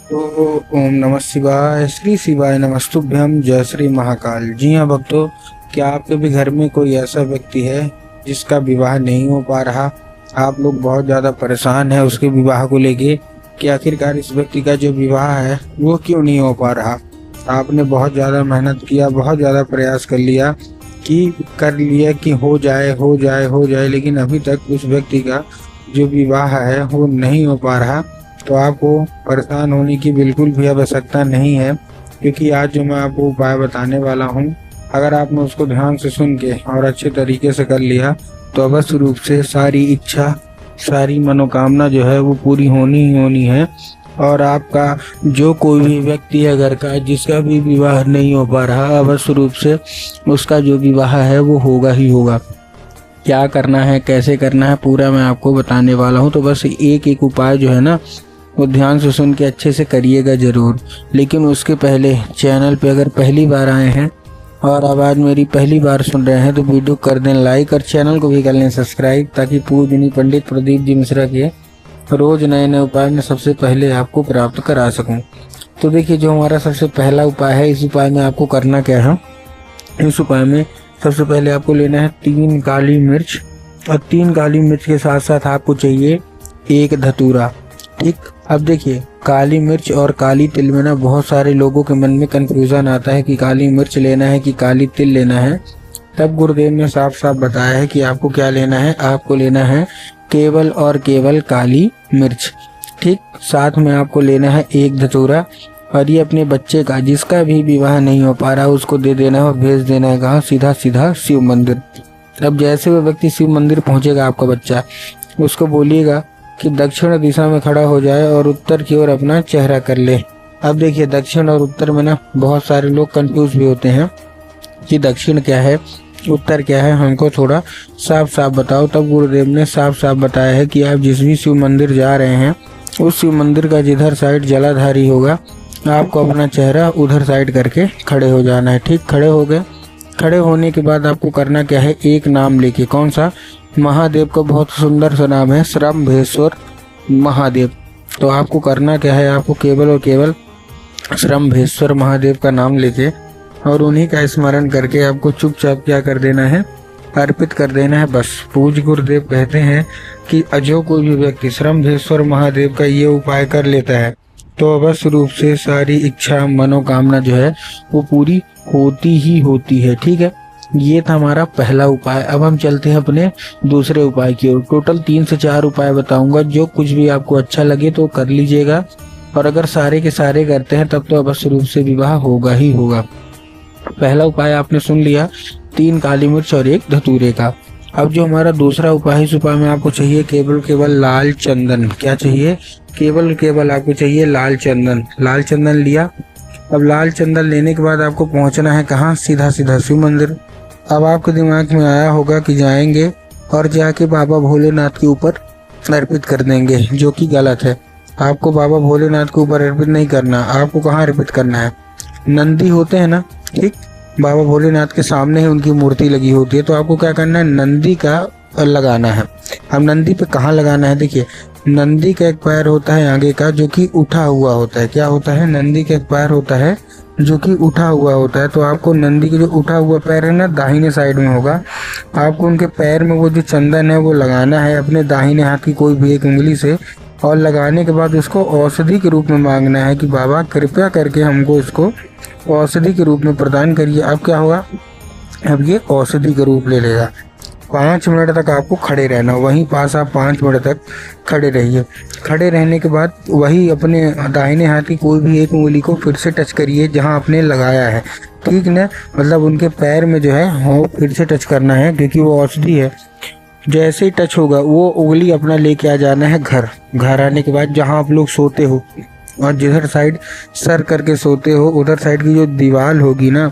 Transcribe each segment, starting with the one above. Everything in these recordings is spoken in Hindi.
तो ओम नमः शिवाय, श्री शिवाय नमस्तुभ्यम, जय श्री महाकाल। जी हाँ भक्तों, क्या आपके भी घर में कोई ऐसा व्यक्ति है जिसका विवाह नहीं हो पा रहा? आप लोग बहुत ज़्यादा परेशान हैं उसके विवाह को लेके कि आखिरकार इस व्यक्ति का जो विवाह है वो क्यों नहीं हो पा रहा। आपने बहुत ज़्यादा मेहनत किया, बहुत ज़्यादा प्रयास कर लिया कि हो जाए हो जाए हो जाए, लेकिन अभी तक उस व्यक्ति का जो विवाह है वो नहीं हो पा रहा। तो आपको परेशान होने की बिल्कुल भी आवश्यकता नहीं है, क्योंकि आज जो मैं आपको उपाय बताने वाला हूँ, अगर आपने उसको ध्यान से सुन के और अच्छे तरीके से कर लिया तो अवश्य रूप से सारी इच्छा, सारी मनोकामना जो है वो पूरी होनी ही होनी है। और आपका जो कोई भी व्यक्ति है घर का जिसका भी विवाह नहीं हो पा रहा, अवश्य रूप से उसका जो विवाह है वो होगा ही होगा। क्या करना है, कैसे करना है, पूरा मैं आपको बताने वाला हूँ। तो बस एक एक उपाय जो है ना वो ध्यान से सुन के अच्छे से करिएगा ज़रूर। लेकिन उसके पहले चैनल पे अगर पहली बार आए हैं और आवाज़ मेरी पहली बार सुन रहे हैं तो वीडियो कर दें लाइक और चैनल को भी कर लें सब्सक्राइब, ताकि पूजनीय पंडित प्रदीप जी मिश्रा के रोज़ नए नए उपाय मैं सबसे पहले आपको प्राप्त करा सकूं। तो देखिए, जो हमारा सबसे पहला उपाय है, इस उपाय में आपको करना क्या है। इस उपाय में सबसे पहले आपको लेना है 3 काली मिर्च, और 3 काली मिर्च के साथ साथ आपको चाहिए 1 धतूरा। ठीक, अब देखिए, काली मिर्च और काली तिल में ना बहुत सारे लोगों के मन में कंफ्यूजन आता है कि काली मिर्च लेना है कि काली तिल लेना है। तब गुरुदेव ने साफ साफ बताया है कि आपको क्या लेना है, आपको लेना है केवल और केवल काली मिर्च। ठीक, साथ में आपको लेना है 1 धतूरा, और ये अपने बच्चे का जिसका भी विवाह नहीं हो पा रहा उसको दे देना है और भेज देना है कहाँ, सीधा सीधा शिव मंदिर। अब जैसे वो व्यक्ति शिव मंदिर पहुंचेगा, आपका बच्चा, उसको बोलिएगा कि दक्षिण दिशा में खड़ा हो जाए और उत्तर की ओर अपना चेहरा कर ले। अब देखिए, दक्षिण और उत्तर में ना बहुत सारे लोग कंफ्यूज भी होते हैं कि दक्षिण क्या है, उत्तर क्या है, हमको थोड़ा साफ साफ बताओ। तब गुरुदेव ने साफ साफ बताया है कि आप जिस भी शिव मंदिर जा रहे हैं उस शिव मंदिर का जिधर साइड जलाधारी होगा, आपको अपना चेहरा उधर साइड करके खड़े हो जाना है। ठीक, खड़े हो गए। खड़े होने के बाद आपको करना क्या है, एक नाम लेके, कौन सा, महादेव का बहुत सुंदर सा नाम है, श्रम्भेश्वर महादेव। तो आपको करना क्या है, आपको केवल और केवल श्रम्भेश्वर महादेव का नाम लेके और उन्हीं का स्मरण करके आपको चुपचाप क्या कर देना है, अर्पित कर देना है। बस पूज्य गुरुदेव कहते हैं कि जो कोई भी व्यक्ति श्रम्भेश्वर महादेव का ये उपाय कर लेता है तो अवश्य रूप से सारी इच्छा मनोकामना जो है वो पूरी होती ही होती है। ठीक है, ये था हमारा पहला उपाय। अब हम चलते हैं अपने दूसरे उपाय की ओर। टोटल 3 से 4 उपाय बताऊंगा, जो कुछ भी आपको अच्छा लगे तो कर लीजिएगा, और अगर सारे के सारे करते हैं तब तो अवश्य रूप से विवाह होगा ही होगा। पहला उपाय आपने सुन लिया, 3 काली मिर्च और 1 धतूरे का। अब जो हमारा दूसरा उपाय है, इस उपाय में आपको चाहिए केवल केवल लाल चंदन। क्या चाहिए, केवल केवल आपको चाहिए लाल चंदन। लाल चंदन लिया। अब लाल चंदन लेने के बाद आपको पहुंचना है कहाँ, सीधा सीधा शिव मंदिर। अब आपके दिमाग में आया होगा कि जाएंगे और जाके बाबा भोलेनाथ के ऊपर अर्पित कर देंगे, जो कि गलत है। आपको बाबा भोलेनाथ के ऊपर अर्पित नहीं करना। आपको कहाँ अर्पित करना है, नंदी होते हैं ना, ठीक, बाबा भोलेनाथ के सामने ही उनकी मूर्ति लगी होती है, तो आपको क्या करना है, नंदी का लगाना है। अब नंदी पे कहाँ लगाना है, देखिए, नंदी का एक पैर होता है आगे का जो कि उठा हुआ होता है। क्या होता है, नंदी का एक पैर होता है जो कि उठा हुआ होता है। तो आपको नंदी के जो उठा हुआ पैर है ना, दाहिने साइड में होगा, आपको उनके पैर में वो जो चंदन है वो लगाना है अपने दाहिने हाथ की कोई भी एक उंगली से, और लगाने के बाद उसको औषधि के रूप में मांगना है कि बाबा कृपया करके हमको इसको औषधि के रूप में प्रदान करिए। अब क्या होगा, अब ये औषधि का रूप ले लेगा। 5 मिनट तक आपको खड़े रहना, वहीं पास आप 5 मिनट तक खड़े रहिए। खड़े रहने के बाद वही अपने दाहिने हाथ की कोई भी एक उंगली को फिर से टच करिए जहां आपने लगाया है। ठीक ना, मतलब उनके पैर में जो है वो फिर से टच करना है, क्योंकि वो औषधि है। जैसे ही टच होगा वो उंगली अपना लेके आ जाना है घर। घर आने के बाद जहाँ आप लोग सोते हो और जिधर साइड सर करके सोते हो उधर साइड की जो दीवार होगी ना,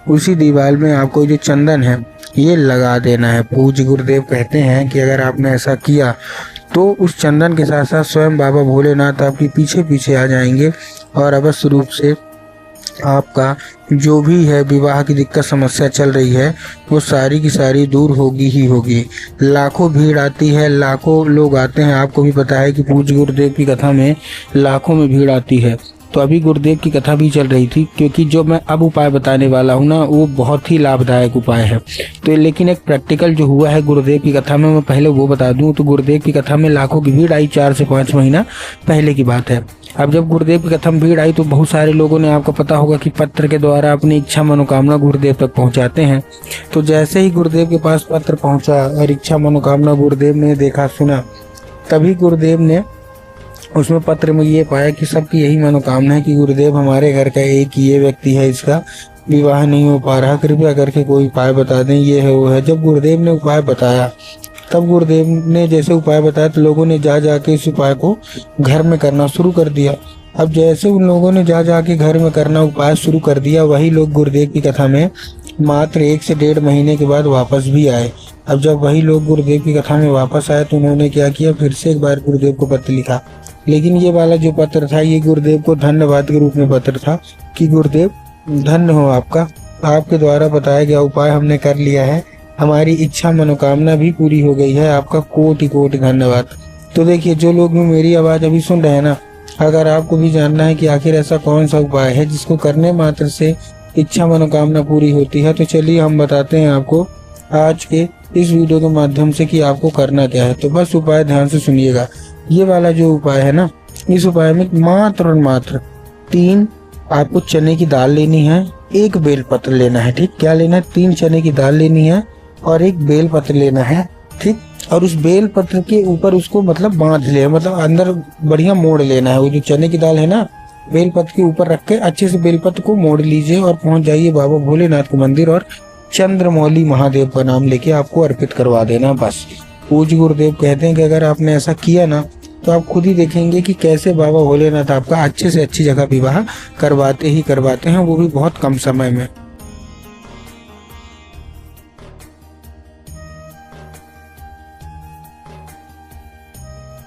उसी दीवार में आपको जो चंदन है ये लगा देना है। पूज्य गुरुदेव कहते हैं कि अगर आपने ऐसा किया तो उस चंदन के साथ साथ स्वयं बाबा भोलेनाथ आपके पीछे पीछे आ जाएंगे, और अवश्य रूप से आपका जो भी है विवाह की दिक्कत समस्या चल रही है वो सारी की सारी दूर होगी ही होगी। लाखों भीड़ आती है, लाखों लोग आते हैं, आपको भी पता है कि पूज्य गुरुदेव की कथा में लाखों में भीड़ आती है। तो अभी गुरुदेव की कथा भी चल रही थी, क्योंकि जो मैं अब उपाय बताने वाला हूँ ना वो बहुत ही लाभदायक उपाय है। तो लेकिन एक प्रैक्टिकल जो हुआ है गुरुदेव की कथा में, मैं पहले वो बता दूं। तो गुरुदेव की कथा में लाखों की भीड़ आई, 4 से 5 महीना पहले की बात है। अब जब गुरुदेव की कथा में भीड़ आई तो बहुत सारे लोगों ने, आपको पता होगा कि पत्र के द्वारा अपनी इच्छा मनोकामना गुरुदेव तक पहुंचाते हैं। तो जैसे ही गुरुदेव के पास पत्र पहुंचा और इच्छा मनोकामना गुरुदेव ने देखा सुना, तभी गुरुदेव ने उसमें पत्र में ये पाया कि सबकी यही मनोकामना है कि गुरुदेव हमारे घर का एक ये व्यक्ति है, इसका विवाह नहीं हो पा रहा, कृपया करके कोई उपाय बता दें, ये है वो है। जब गुरुदेव ने उपाय बताया, तब गुरुदेव ने जैसे उपाय बताया तो लोगों ने जा जाके इस उपाय को घर में करना शुरू कर दिया। अब जैसे उन लोगों ने जा जाके घर में करना उपाय शुरू कर दिया, वही लोग गुरुदेव की कथा में मात्र 1 से 1.5 महीने के बाद वापस भी आए। अब जब वही लोग गुरुदेव की कथा में वापस आए तो उन्होंने क्या किया, फिर से एक बार गुरुदेव को पत्र लिखा। लेकिन ये वाला जो पत्र था ये गुरुदेव को धन्यवाद के रूप में पत्र था कि गुरुदेव धन्य हो आपका, आपके द्वारा बताया गया उपाय हमने कर लिया है, हमारी इच्छा मनोकामना भी पूरी हो गई है, आपका कोटि कोटि धन्यवाद। तो देखिए, जो लोग भी मेरी आवाज़ अभी सुन रहे हैं ना, अगर आपको भी जानना है कि आखिर ऐसा कौन सा उपाय है जिसको करने मात्र से इच्छा मनोकामना पूरी होती है, तो चलिए हम बताते हैं आपको आज के इस वीडियो के माध्यम से कि आपको करना क्या है। तो बस उपाय ध्यान से सुनिएगा। ये वाला जो उपाय है ना, इस उपाय में मात्र और मात्र 3 आपको चने की दाल लेनी है, 1 बेलपत्र लेना है। ठीक, क्या लेना है, 3 चने की दाल लेनी है और 1 बेलपत्र लेना है। ठीक, और उस बेलपत्र के ऊपर उसको मतलब बांध ले, मतलब अंदर बढ़िया मोड़ लेना है। वो जो चने की दाल है ना, बेलपत्र के ऊपर रख के अच्छे से बेलपत्र को मोड़ लीजिए और पहुंच जाइए बाबा भोलेनाथ के मंदिर और चंद्रमौली महादेव का नाम लेके आपको अर्पित करवा देना। बस पूज्य गुरुदेव कहते हैं कि अगर आपने ऐसा किया ना तो आप खुद ही देखेंगे कि कैसे बाबा भोलेनाथ आपका अच्छे से अच्छी जगह विवाह करवाते ही करवाते हैं, वो भी बहुत कम समय में।